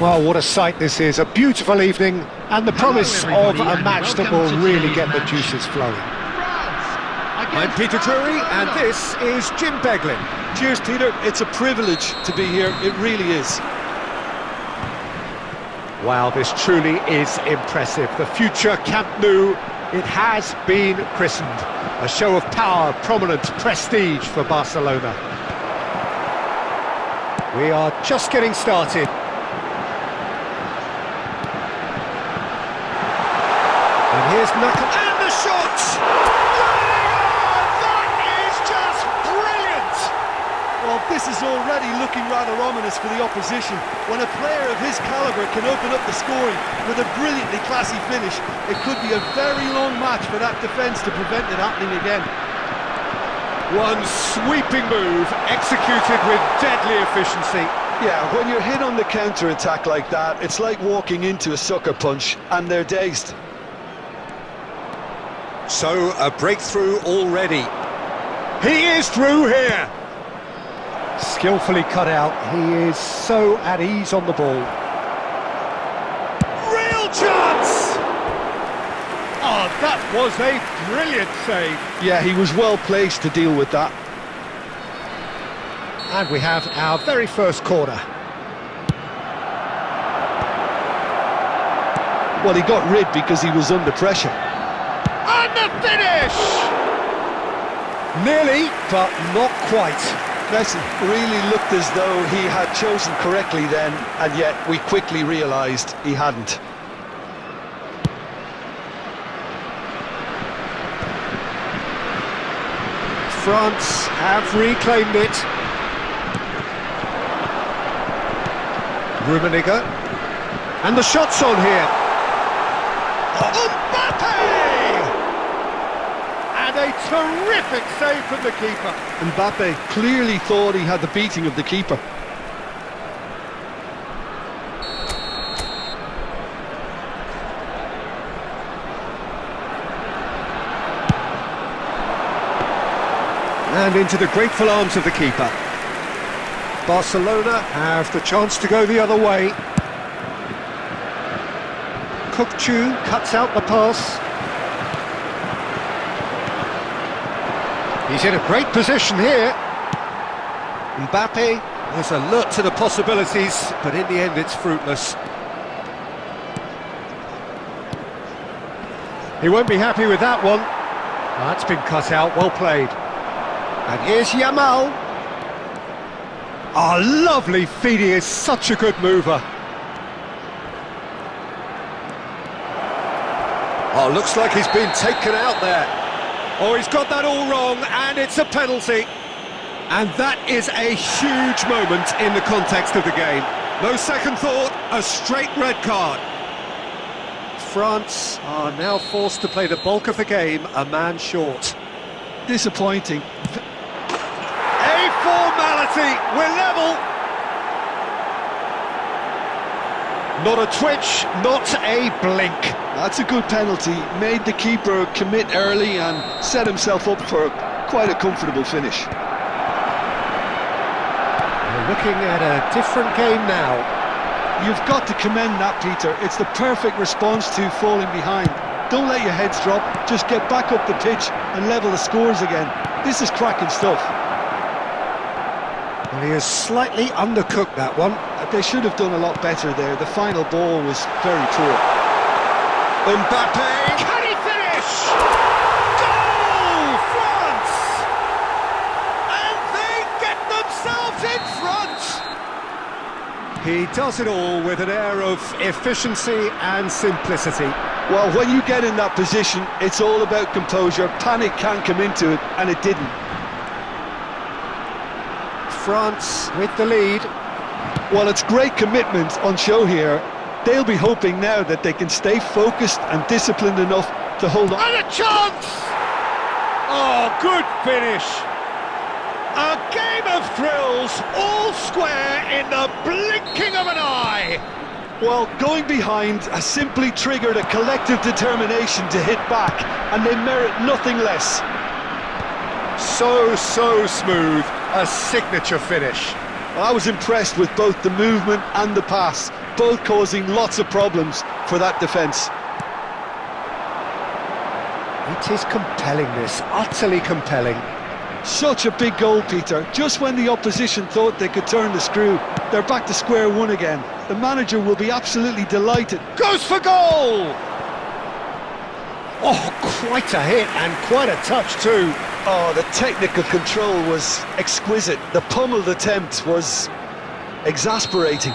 Well, what a sight this is. A beautiful evening and the promise of a match that will really get the juices flowing. I'm Peter Drury and this is Jim Beglin. Cheers, Peter. It's a privilege to be here. It really is. Wow, this truly is impressive. The future Camp Nou, it has been christened. A show of power, prominence, prestige for Barcelona. We are just getting started. And here's Knuckle, and the shot! That is just brilliant! Well, this is already looking rather ominous for the opposition. When a player of his calibre can open up the scoring with a brilliantly classy finish, it could be a very long match for that defence to prevent it happening again. One sweeping move, executed with deadly efficiency. Yeah, when you're hit on the counter-attack like that, it's like walking into a sucker punch, and they're dazed. So, a breakthrough already. He is through here! Skillfully cut out, he is so at ease on the ball. Real chance! Oh, that was a brilliant save. Yeah, he was well placed to deal with that. And we have our very first corner. Well, he got rid because he was under pressure. And the finish! Nearly, but not quite. Messi really looked as though he had chosen correctly then, and yet we quickly realised he hadn't. France have reclaimed it. Rummenigge. And the shot's on here. And a terrific save from the keeper. Mbappe clearly thought he had the beating of the keeper. And into the grateful arms of the keeper. Barcelona have the chance to go the other way. Kukçu cuts out the pass. He's in a great position here. Mbappe is alert to the possibilities, but in the end it's fruitless. He won't be happy with that one. That's been cut out, well played. And here's Yamal. Oh, lovely feed, he is such a good mover. Oh, looks like he's been taken out there. Oh, he's got that all wrong, and it's a penalty. And that is a huge moment in the context of the game. No second thought, a straight red card. France are now forced to play the bulk of the game a man short. Disappointing. A formality, we're level. Not a twitch, not a blink. That's a good penalty. Made the keeper commit early and set himself up for quite a comfortable finish. We're looking at a different game now. You've got to commend that, Peter. It's the perfect response to falling behind. Don't let your heads drop. Just get back up the pitch and level the scores again. This is cracking stuff. Well, he has slightly undercooked that one. They should have done a lot better there. The final ball was very poor. Mbappe! Can he finish? Goal! France! And they get themselves in front! He does it all with an air of efficiency and simplicity. Well, when you get in that position, it's all about composure. Panic can't come into it, and it didn't. France with the lead. Well, it's great commitment on show here. They'll be hoping now that they can stay focused and disciplined enough to hold on. And a chance! Oh, good finish! A game of thrills, all square in the blinking of an eye! Well, going behind has simply triggered a collective determination to hit back, and they merit nothing less. So smooth, a signature finish. I was impressed with both the movement and the pass, both causing lots of problems for that defence. It is compelling, this, utterly compelling. Such a big goal, Peter. Just when the opposition thought they could turn the screw, they're back to square one again. The manager will be absolutely delighted. Goes for goal! Oh, quite a hit and quite a touch too. Oh, the technical control was exquisite. The pummeled attempt was exasperating.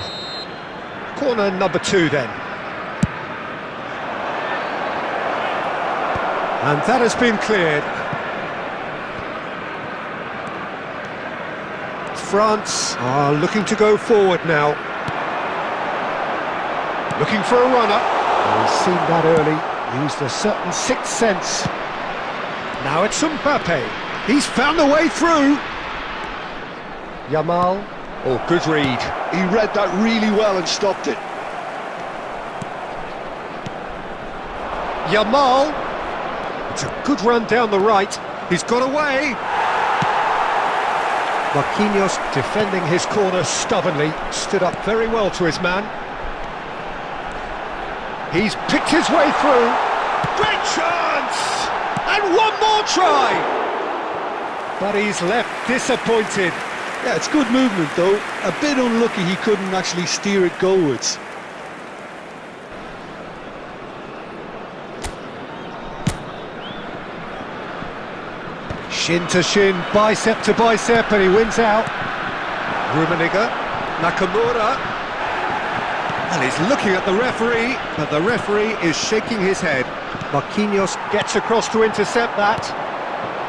Corner number 2 then. And that has been cleared. France are looking to go forward now. Looking for a runner. He's seen that early, used a certain sixth sense. Now it's Mbappe. He's found the way through. Yamal. Oh, good read. He read that really well and stopped it. Yamal. It's a good run down the right. He's got away. Marquinhos defending his corner stubbornly. Stood up very well to his man. He's picked his way through. Great chance! And one more try! But he's left disappointed. Yeah, it's good movement though. A bit unlucky he couldn't actually steer it goalwards. Shin to shin, bicep to bicep, and he wins out. Rummenigge, Nakamura. Well, he's looking at the referee, but the referee is shaking his head. Marquinhos gets across to intercept that.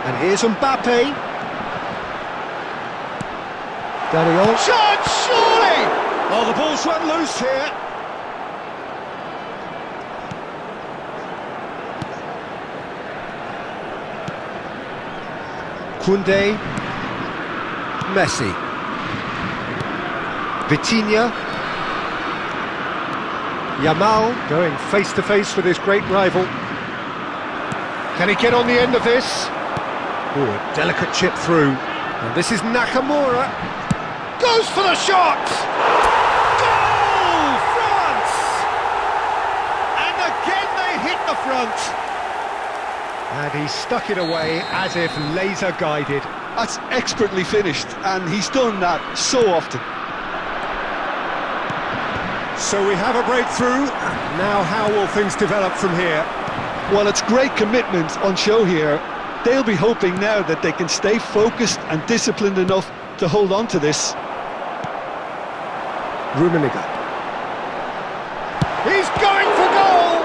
And here's Mbappe. Daniel. Shot, surely! Oh, the ball's run loose here. Koundé, Messi, Vitinha, Yamal going face to face with his great rival. Can he get on the end of this? Oh, a delicate chip through. And this is Nakamura. Goes for the shot! Goal! France! And again they hit the front. And he stuck it away as if laser-guided. That's expertly finished, and he's done that so often. So we have a breakthrough. Now how will things develop from here? Well, it's great commitment on show here. They'll be hoping now that they can stay focused and disciplined enough to hold on to this. Rummenigge. He's going for goal!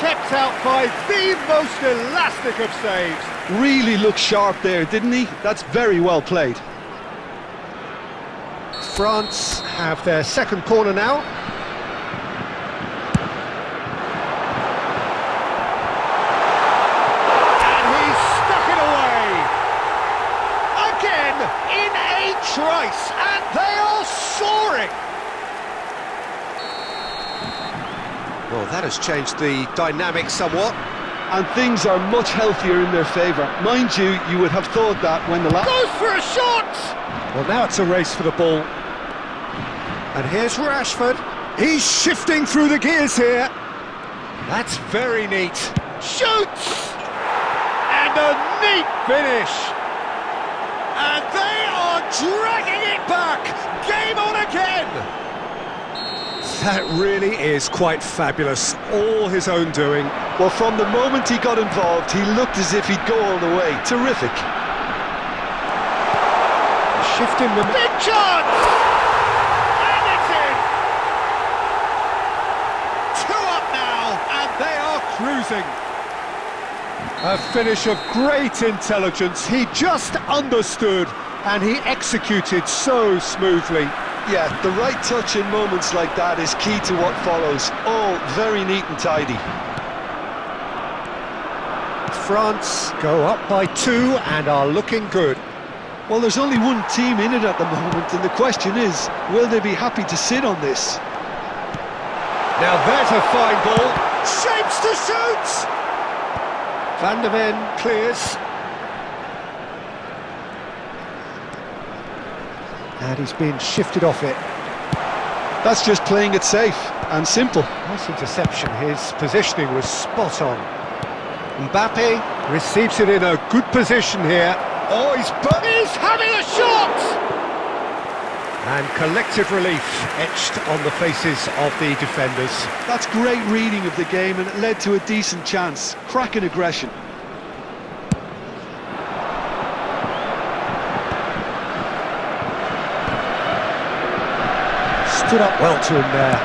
Kept out by the most elastic of saves. Really looked sharp there, didn't he? That's very well played. France have their second corner now. And he stuck it away. Again, in a trice, and they are soaring. Well, that has changed the dynamic somewhat. And things are much healthier in their favour. Mind you, you would have thought that when the goes for a shot! Well, now it's a race for the ball. And here's Rashford. He's shifting through the gears here. That's very neat. Shoots! And a neat finish. And they are dragging it back. Game on again. That really is quite fabulous, all his own doing. Well, from the moment he got involved, he looked as if he'd go all the way. Terrific. Shifting the big chance! And it's in! 2 up now, and they are cruising. A finish of great intelligence. He just understood, and he executed so smoothly. Yeah, the right touch in moments like that is key to what follows. All very neat and tidy. France go up by 2 and are looking good. Well, there's only one team in it at the moment, and the question is, will they be happy to sit on this? Now there's a fine ball. Shapes to shoot! Van der Ven clears. And he's been shifted off it. That's just playing it safe and simple. Nice interception, his positioning was spot on. Mbappe receives it in a good position here. Oh, he's having a shot! And collective relief etched on the faces of the defenders. That's great reading of the game, and it led to a decent chance. Cracking aggression. Stood up well to him there.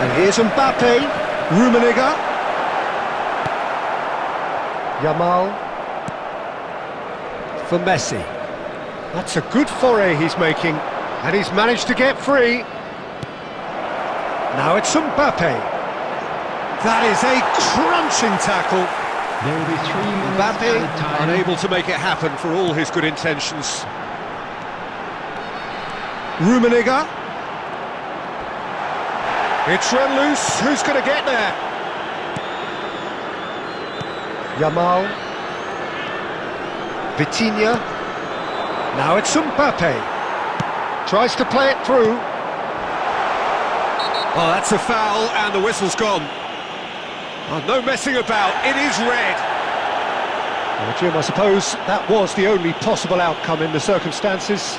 And here's Mbappe, Rummenigge, Yamal for Messi. That's a good foray he's making, and he's managed to get free. Now it's Mbappe. That is a crunching tackle. There will be 3 minutes Mbappe unable to make it happen for all his good intentions. Rummenigge. It's run loose, who's going to get there? Yamal. Vitinha. Now it's Mbappe. Tries to play it through. Oh, that's a foul, and the whistle's gone. Oh, no messing about, it is red. Well, Jim, I suppose that was the only possible outcome in the circumstances.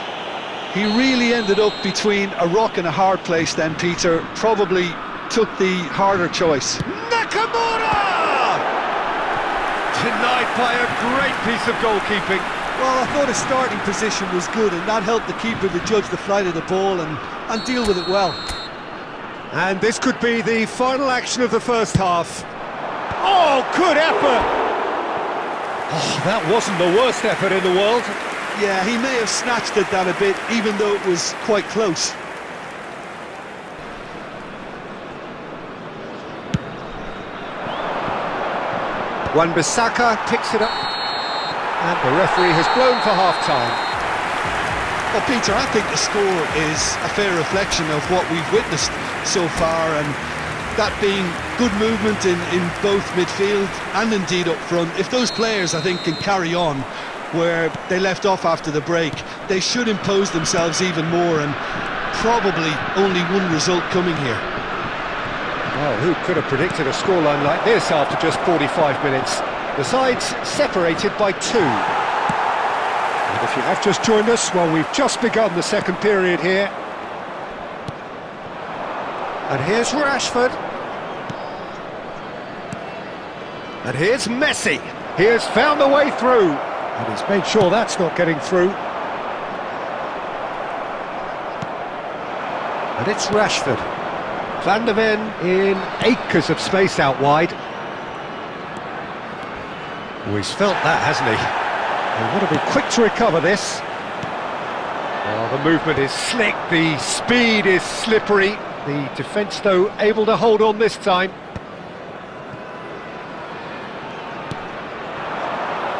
He really ended up between a rock and a hard place then, Peter. Probably took the harder choice. Nakamura! Denied by a great piece of goalkeeping. Well, I thought his starting position was good, and that helped the keeper to judge the flight of the ball and deal with it well. And this could be the final action of the first half. Oh, good effort! Oh, that wasn't the worst effort in the world. Yeah, he may have snatched at that a bit, even though it was quite close. Wan-Bissaka picks it up, and the referee has blown for half-time. Well, Peter, I think the score is a fair reflection of what we've witnessed so far, and that being good movement in both midfield and indeed up front. If those players, I think, can carry on where they left off after the break, they should impose themselves even more, and probably only one result coming here. Well, who could have predicted a scoreline like this after just 45 minutes? The sides separated by 2. And if you have just joined us, well, we've just begun the second period here. And here's Rashford. And here's Messi. He has found a way through. And he's made sure that's not getting through. And it's Rashford. Van der Ven in acres of space out wide. Oh, he's felt that, hasn't he? He'll want to be quick to recover this. Oh, the movement is slick, the speed is slippery. The defence, though, able to hold on this time.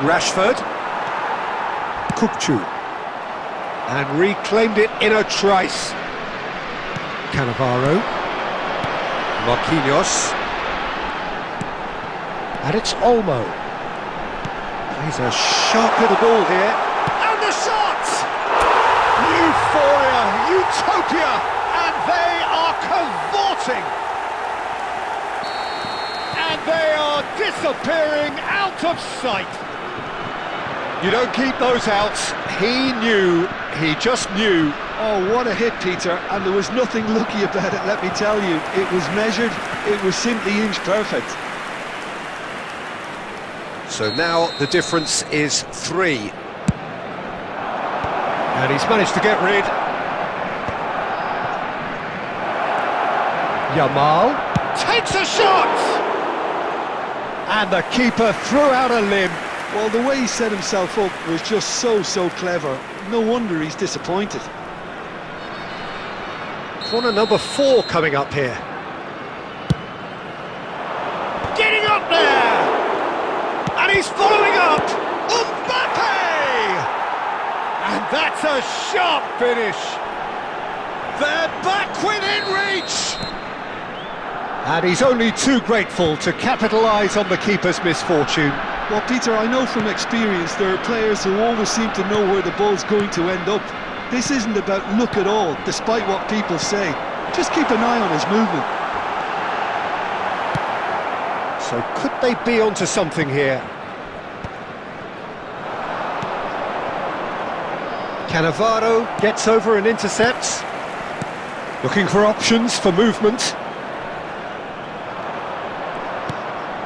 Rashford. Kukçu. And reclaimed it in a trice. Cannavaro. Marquinhos. And it's Olmo. He's a sharp little ball here. And the shot! Euphoria, utopia, and they are cavorting. And they are disappearing out of sight. You don't keep those outs. He knew, he just knew. Oh, what a hit, Peter, and there was nothing lucky about it, let me tell you. It was measured, it was simply inch perfect. So now the difference is 3. And he's managed to get rid. Yamal takes a shot! And the keeper threw out a limb. Well, the way he set himself up was just so clever. No wonder he's disappointed. Corner number 4 coming up here. Getting up there! And he's following up! Mbappe! And that's a sharp finish! They're back within reach! And he's only too grateful to capitalise on the keeper's misfortune. Well, Peter, I know from experience there are players who always seem to know where the ball's going to end up. This isn't about luck at all, despite what people say. Just keep an eye on his movement. So could they be onto something here? Cannavaro gets over and intercepts. Looking for options for movement.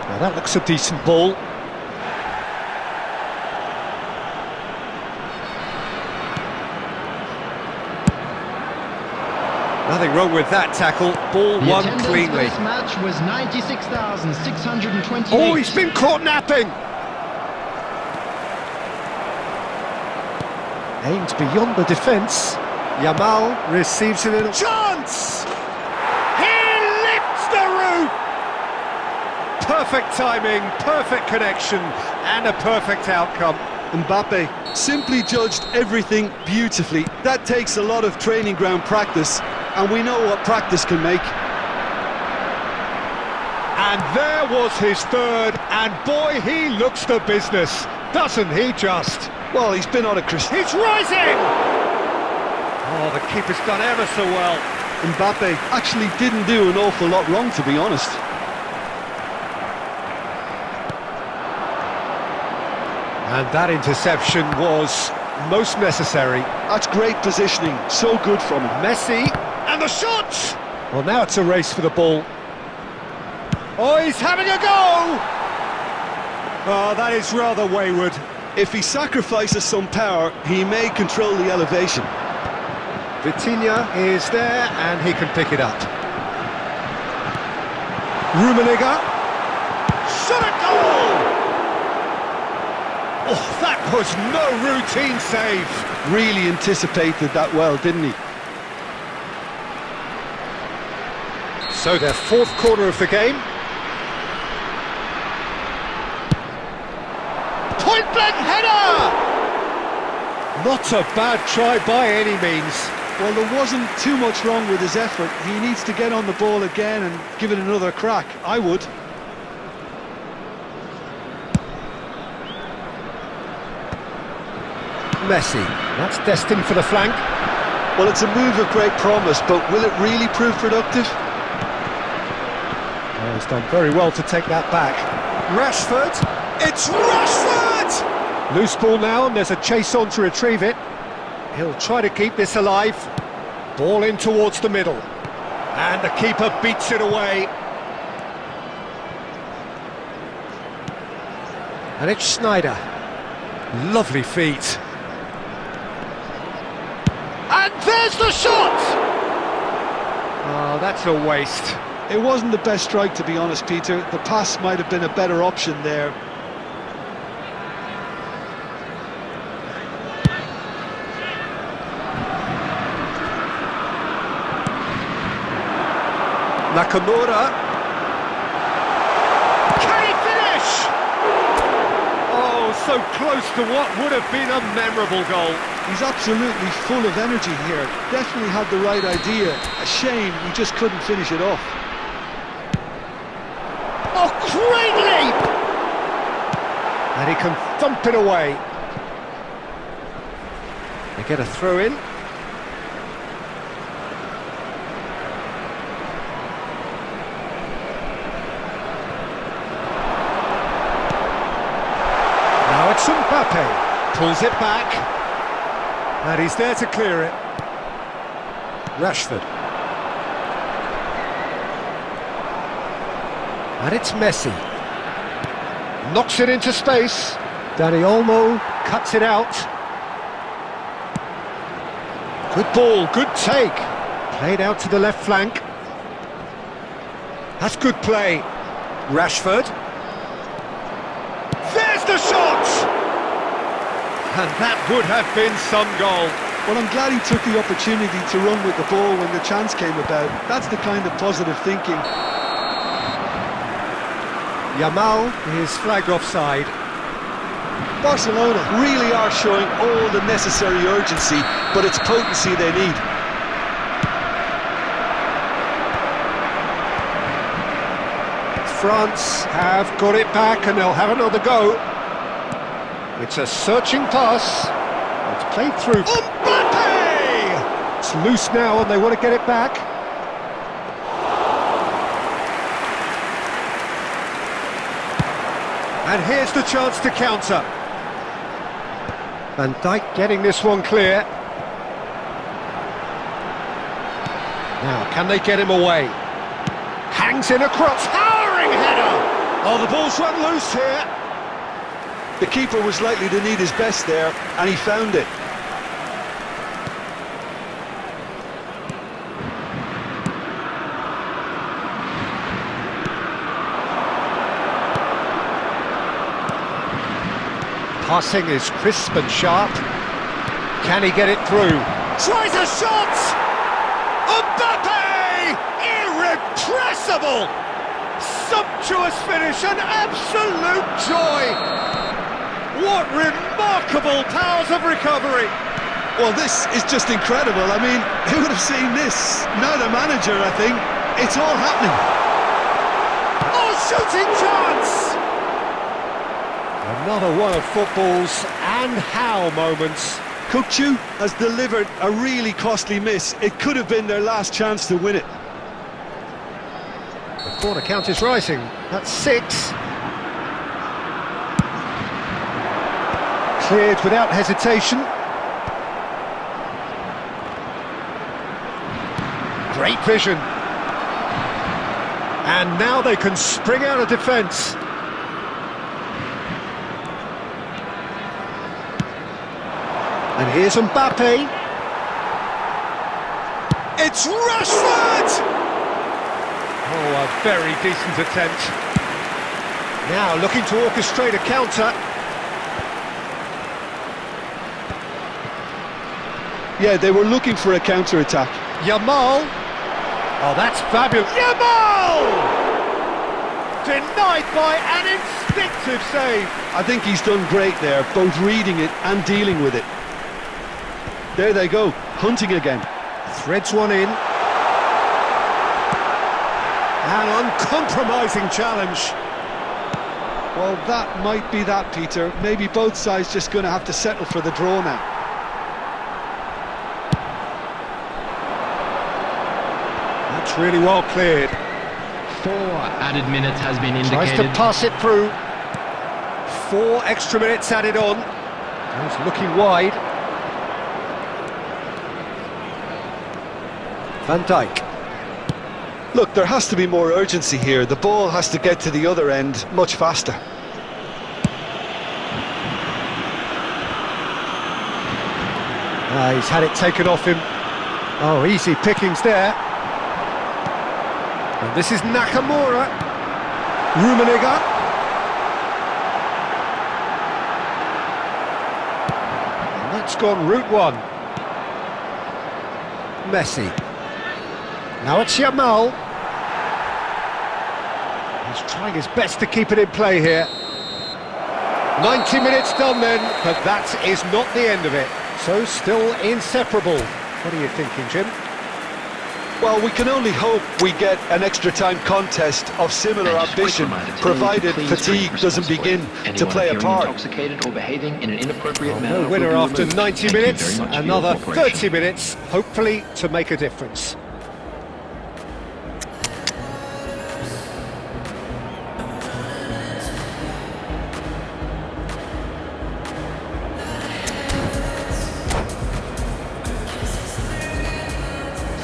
Now that looks a decent ball. Nothing wrong with that tackle. Ball won cleanly. This match was 96,628. Oh, he's been caught napping. Aimed beyond the defence. Yamal receives it in a chance! He lifts the roof! Perfect timing, perfect connection, and a perfect outcome. Mbappe simply judged everything beautifully. That takes a lot of training ground practice, and we know what practice can make. And there was his third, and boy, he looks the business, doesn't he just? Well, he's been on a He's rising! Oh, the keeper's done ever so well. Mbappe actually didn't do an awful lot wrong, to be honest. And that interception was most necessary. That's great positioning, so good from him. Messi, and the shot! Well, now it's a race for the ball. Oh, he's having a go! Oh, that is rather wayward. If he sacrifices some power, he may control the elevation. Vitinha is there, and he can pick it up. Rummenigge. Shot at goal! Oh, that was no routine save. Really anticipated that well, didn't he? So their fourth corner of the game. Point-blank header! Not a bad try by any means. Well, there wasn't too much wrong with his effort. He needs to get on the ball again and give it another crack. I would. Messi, that's destined for the flank. Well, it's a move of great promise, but will it really prove productive? Oh, he's done very well to take that back. Rashford, it's Rashford! Loose ball now, and there's a chase on to retrieve it. He'll try to keep this alive. Ball in towards the middle. And the keeper beats it away. And it's Schneider. Lovely feet. And there's the shot! Oh, that's a waste. It wasn't the best strike, to be honest, Peter. The pass might have been a better option there. Nakamura. Can he finish? Oh, so close to what would have been a memorable goal. He's absolutely full of energy here. Definitely had the right idea. A shame he just couldn't finish it off. Oh, great leap! And he can thump it away. They get a throw in. Now it's Mbappe. Pulls it back. And he's there to clear it. Rashford. And it's Messi. Knocks it into space. Dani Olmo cuts it out. Good ball, good take. Played out to the left flank. That's good play. Rashford. There's the shot! And that would have been some goal. Well, I'm glad he took the opportunity to run with the ball when the chance came about. That's the kind of positive thinking. Yamal is flagged offside. Barcelona really are showing all the necessary urgency, but it's potency they need. France have got it back and they'll have another go. It's a searching pass. It's played through. Mbappe! It's loose now and they want to get it back. And here's the chance to counter. Van Dijk getting this one clear. Now, can they get him away? Hangs in across, towering header! Oh, the ball's run loose here. The keeper was likely to need his best there, and he found it. Passing is crisp and sharp. Can he get it through? Tries a shot! Mbappe! Irrepressible! Sumptuous finish, an absolute joy! What remarkable powers of recovery! Well, this is just incredible. I mean, who would have seen this? Not a manager, I think. It's all happening. Oh, shooting chance! Another one of football's and how moments. Kukçu has delivered a really costly miss. It could have been their last chance to win it. The corner count is rising. That's 6. Cleared without hesitation. Great vision. And now they can spring out of defence. And here's Mbappe. It's Rashford! Oh, a very decent attempt. Now looking to orchestrate a counter. Yeah, they were looking for a counter-attack. Yamal. Oh, that's fabulous. Yamal! Denied by an instinctive save. I think he's done great there, both reading it and dealing with it. There they go, hunting again. Threads one in. An uncompromising challenge. Well, that might be that, Peter. Maybe both sides just going to have to settle for the draw now. That's really well cleared. 4 added minutes has been indicated. Tries to pass it through. 4 extra minutes added on. He's looking wide. Van Dijk. Look, there has to be more urgency here. The ball has to get to the other end much faster. He's had it taken off him. Oh, easy pickings there. And this is Nakamura. Rummenigge. And that's gone route 1. Messi. Now it's Yamal. He's trying his best to keep it in play here. 90 minutes done then, but that is not the end of it. So still inseparable. What are you thinking, Jim? Well, we can only hope we get an extra time contest of similar ambition, provided fatigue doesn't begin to play a part. Intoxicated or behaving in an inappropriate manner. No winner after 90 minutes, another 30 minutes, hopefully to make a difference.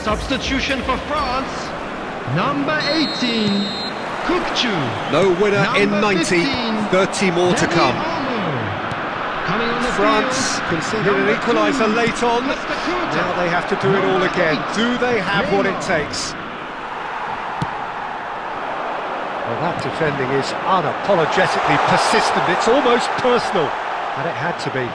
Substitution for France, number 18, Kukçu. No winner in 90, 15, 30 more to come. Coming on the France field, conceded an equaliser late on. Now they have to do it all again. Do they have what it takes? Well, that defending is unapologetically persistent. It's almost personal, and it had to be.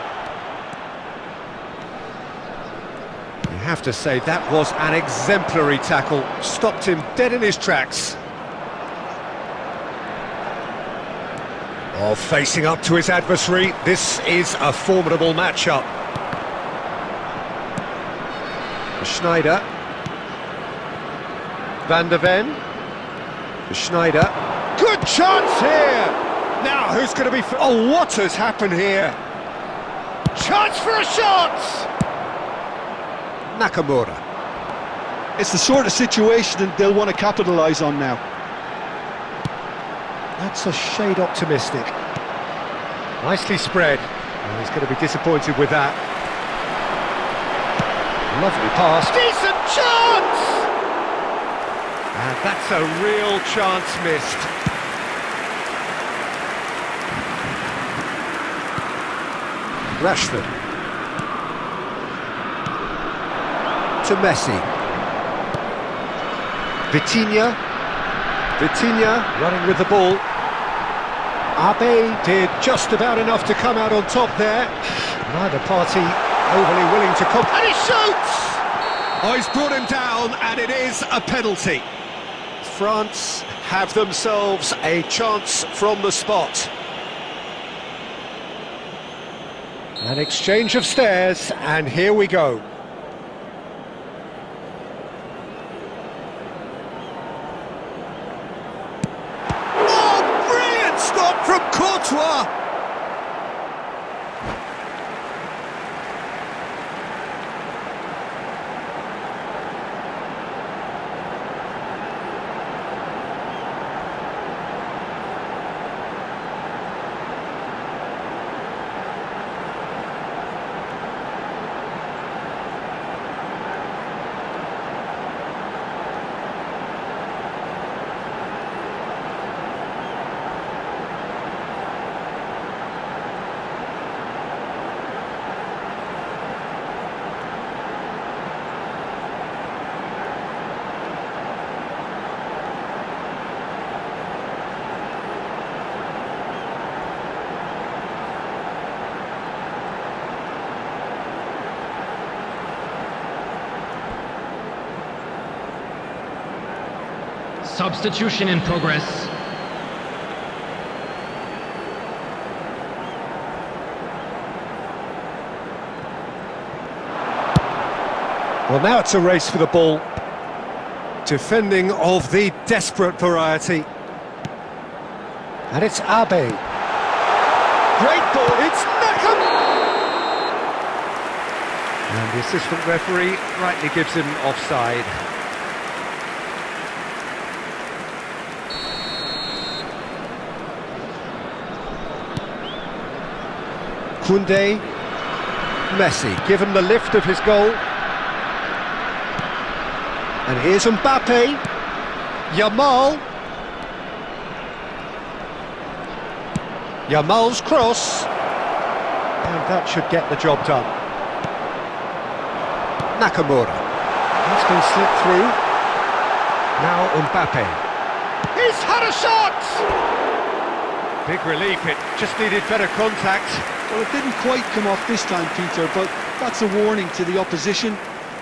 You have to say that was an exemplary tackle. Stopped him dead in his tracks. Oh, facing up to his adversary, this is a formidable matchup. Schneider. Van der Ven. Schneider. Good chance here! Now, who's going to be... Oh, what has happened here? Chance for a shot! Nakamura. It's the sort of situation that they'll want to capitalise on now. That's a shade optimistic. Nicely spread. Oh, he's going to be disappointed with that. Lovely pass. Decent chance! And that's a real chance missed. Rashford. To Messi. Vitinha running with the ball. Abe did just about enough to come out on top there. Neither party overly willing to and he shoots! Oh, he's brought him down, and it is a penalty. France have themselves a chance from the spot. An exchange of stares, and here we go. Oh, brilliant stop from Courtois! Substitution in progress. Well, now it's a race for the ball. Defending of the desperate variety. And it's Abe. Great ball, it's Beckham! And the assistant referee rightly gives him offside. Koundé, Messi, given the lift of his goal. And here's Mbappe, Yamal. Yamal's cross. And that should get the job done. Nakamura. That's been slipped through. Now Mbappe. He's had a shot! Big relief, it just needed better contact. Well, it didn't quite come off this time, Peter, but that's a warning to the opposition.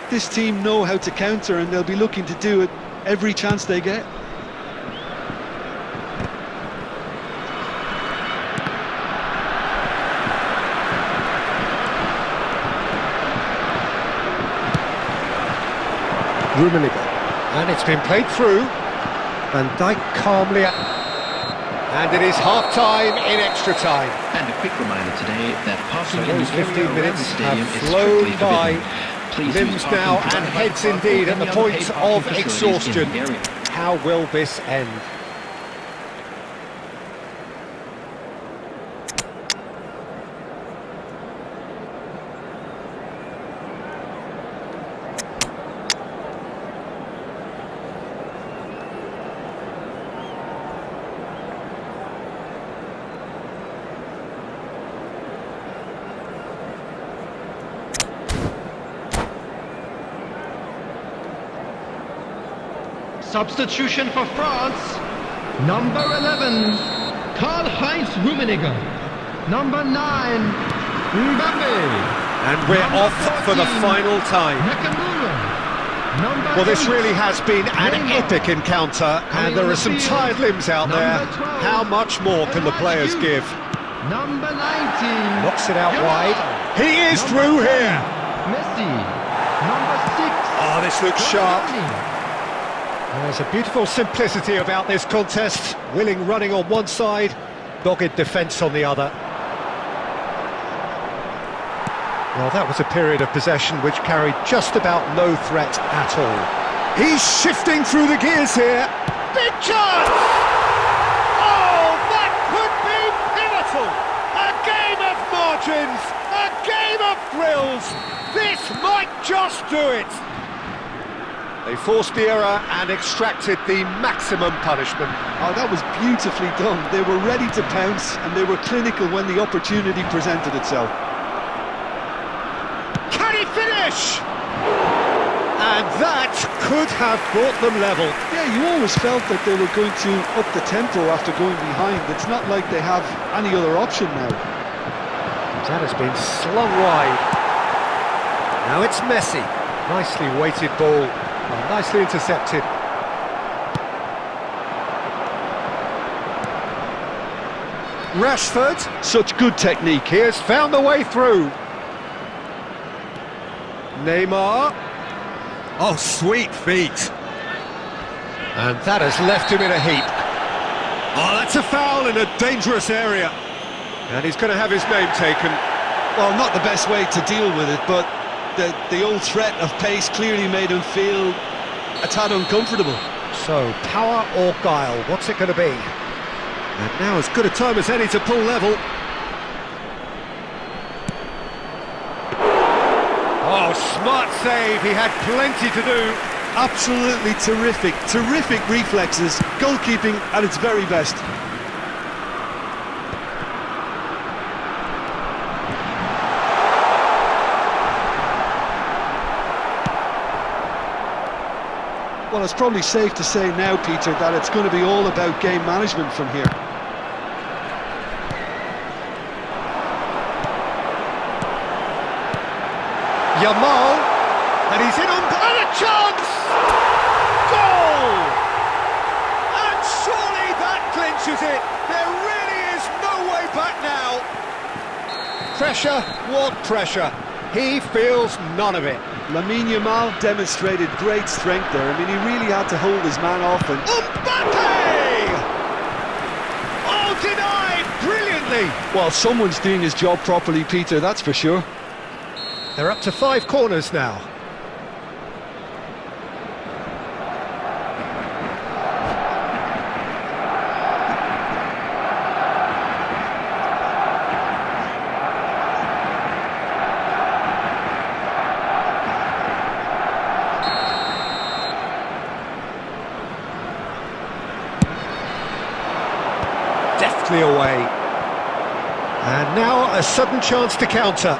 This team know how to counter, and they'll be looking to do it every chance they get. Rummenigge. And it's been played through. Van Dijk calmly... And it is half-time in extra time. And a quick reminder today that parking in those the 15 area around minutes the stadium have is flown strictly by. forbidden. Please use Limbs parking now provided and by heads Park or indeed at any the other point paid parking of facilities exhaustion. in the area. How will this end? Substitution for France. Number 11, Karl-Heinz Rummenigge. Number 9, Mbappe. And we're Number off 14, for the final time. Nakamura. Number Well, this 8, really has been an Neymar. epic encounter, and Coming there on are the some field, tired limbs out there. number 12, How much more can the players give? Number 19, Knocks it out Yamal. wide. He is Number through 10, here. Messi. Number 6, Oh, this looks sharp. Cavani. There's a beautiful simplicity about this contest. Willing running on one side, dogged defence on the other. Well, that was a period of possession which carried just about no threat at all. He's shifting through the gears here. Big chance! Oh, that could be pivotal! A game of margins, a game of thrills. This might just do it. They forced the error and extracted the maximum punishment. Oh, that was beautifully done. They were ready to pounce and they were clinical when the opportunity presented itself. Can he finish? And that could have brought them level. Yeah, you always felt that they were going to up the tempo after going behind. It's not like they have any other option now. That has been slung wide. Now it's Messi. Nicely weighted ball. Well, nicely intercepted. Rashford. Such good technique. He has found the way through. Neymar. Oh, sweet feet. And that has left him in a heap. Oh, that's a foul in a dangerous area. And he's going to have his name taken. Well, not the best way to deal with it, but the old threat of pace clearly made him feel a tad uncomfortable. So, power or guile, what's it going to be? And now as good a time as any to pull level. Oh, smart save, he had plenty to do. Absolutely terrific reflexes, goalkeeping at its very best. Well, it's probably safe to say now, Peter, that it's going to be all about game management from here. Yamal, and he's in on and a chance! Goal! And surely that clinches it. There really is no way back now. Pressure, what pressure? He feels none of it. Lamine Yamal demonstrated great strength there. I mean, he really had to hold his man off and... Mbappe! Oh, denied brilliantly! Well, someone's doing his job properly, Peter, that's for sure. They're up to 5 corners now. Deftly away. And now a sudden chance to counter.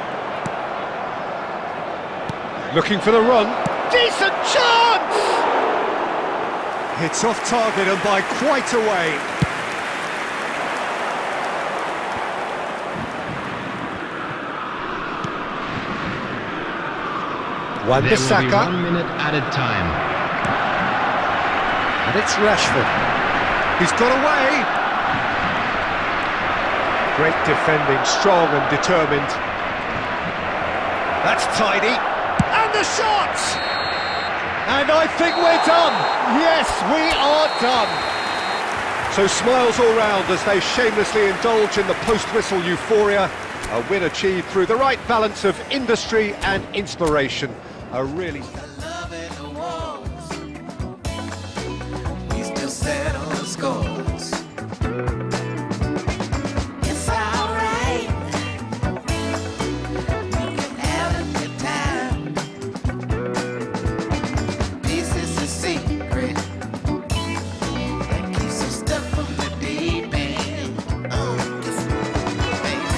Looking for the run. Decent chance! It's off target and by quite a way. Wan-Bissaka. Wan-Bissaka. 1 minute added time. And it's Rashford. He's got away. Great defending, strong and determined. That's tidy. And the shot! And I think we're done. Yes, we are done. So smiles all round as they shamelessly indulge in the post-whistle euphoria. A win achieved through the right balance of industry and inspiration. A really... We still settle